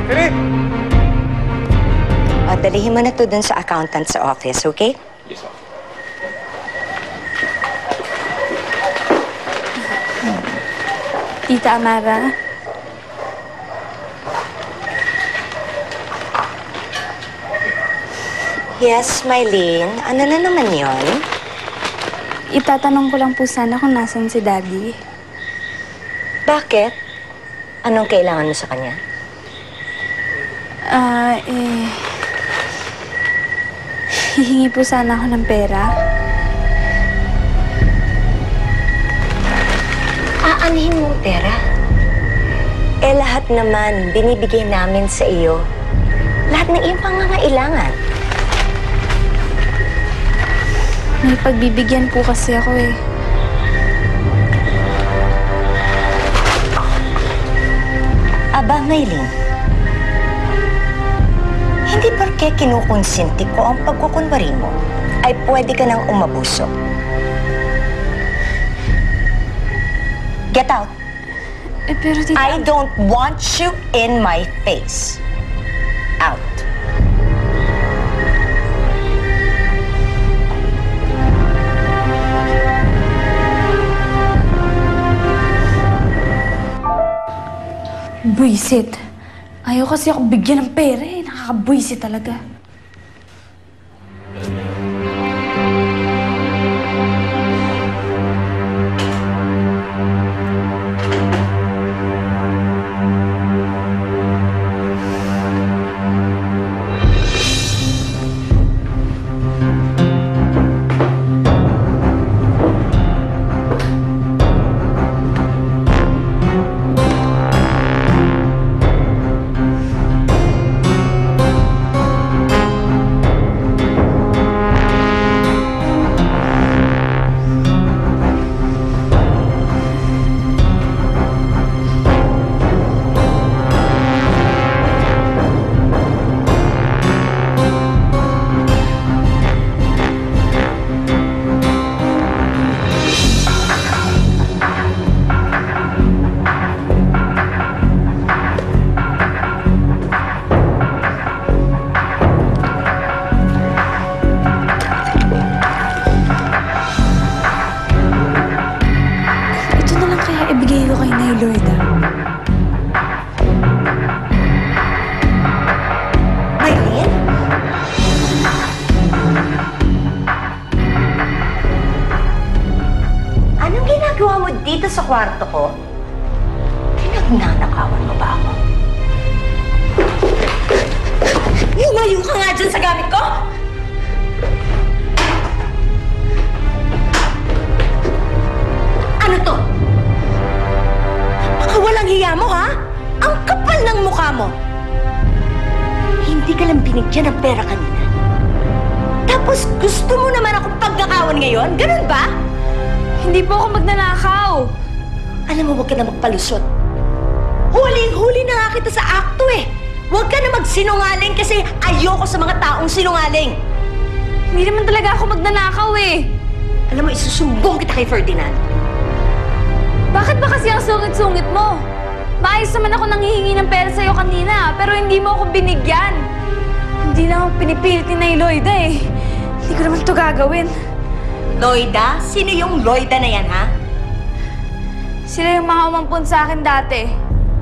Philip! Dalihin mo na to dun sa accountant sa office, okay? Yes, ma'am. Tita Amara? Yes, Mylene. Ano na naman yon? Itatanong ko lang po sana kung nasan si Daddy. Bakit? Anong kailangan mo sa kanya? Hihingi po sana ako ng pera. Aanhin mong pera? Lahat naman binibigay namin sa iyo. Lahat ng iyong pangangailangan. May pagbibigyan po kasi ako eh. Aba, Mylene. Hindi porke kinukonsinti ko ang pagkukunwari mo, ay pwede ka nang umabuso. Get out. Pero tita... I don't want you in my face. Out. Buisit. Ayaw kasi ako bigyan ng pera eh. Nakakabuisit talaga. Dito sa kwarto ko, pinagnanakawan mo ba ako? Lumayo ka nga dyan sa gamit ko! Ano to? Baka walang hiya mo, ha? Ang kapal ng mukha mo! Hindi ka lang binigyan ng pera kanina. Tapos gusto mo naman akong pagnakawan ngayon? Ganun ba? Hindi po ako magnanakaw. Alam mo, huwag ka na magpalusot. Huling-huli na nga kita sa akto eh. Huwag ka na magsinungaling kasi ayoko sa mga taong sinungaling. Hindi naman talaga ako magnanakaw eh. Alam mo, isusumbong kita kay Ferdinand. Bakit ba kasi ang sungit-sungit mo? Maayos naman ako nanghihingi ng pera sa'yo kanina, pero hindi mo ako binigyan. Hindi na ako pinipilit ni Nay Loida eh. Hindi ko naman ito gagawin. Loida? Sino yung Loida na yan, ha? Sila yung mga umampun sa akin dati.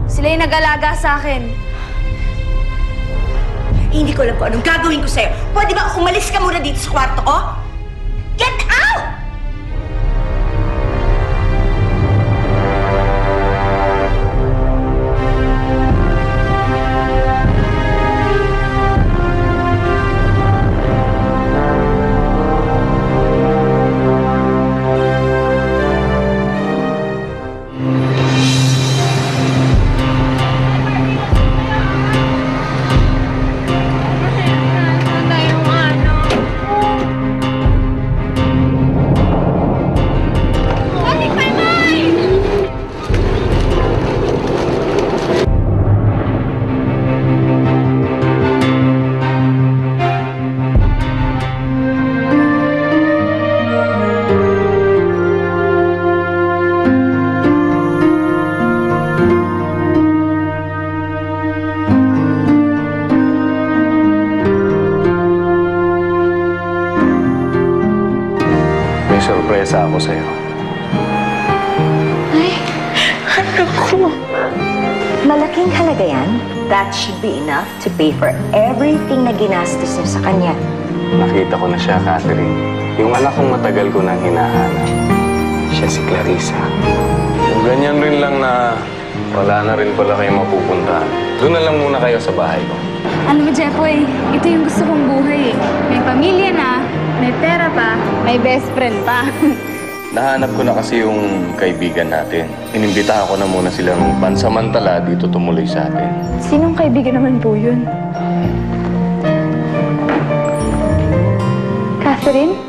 Sila yung nag-alaga sa akin. Hindi ko alam kung anong gagawin ko sa'yo. Pwede ba umalis ka muna dito sa kwarto ko? Get out! sorpresa ako sa'yo. Anak ko. Malaking halaga yan. That should be enough to pay for everything na ginastos niyo sa kanya. Nakita ko na siya, Catherine. Yung anak kong matagal ko nang hinahanap. Siya si Clarissa. Kung ganyan rin lang na wala na rin pala kayo mapupuntahan, doon na lang muna kayo sa bahay ko. Alam mo, Jeffoy, ito yung gusto kong buhay eh. May pamilya na, may pera pa, may best friend pa. Nahanap ko na kasi yung kaibigan natin. Inimbitahan ko na muna silang pansamantala dito tumuloy sa atin. Sinong kaibigan naman po yun? Catherine?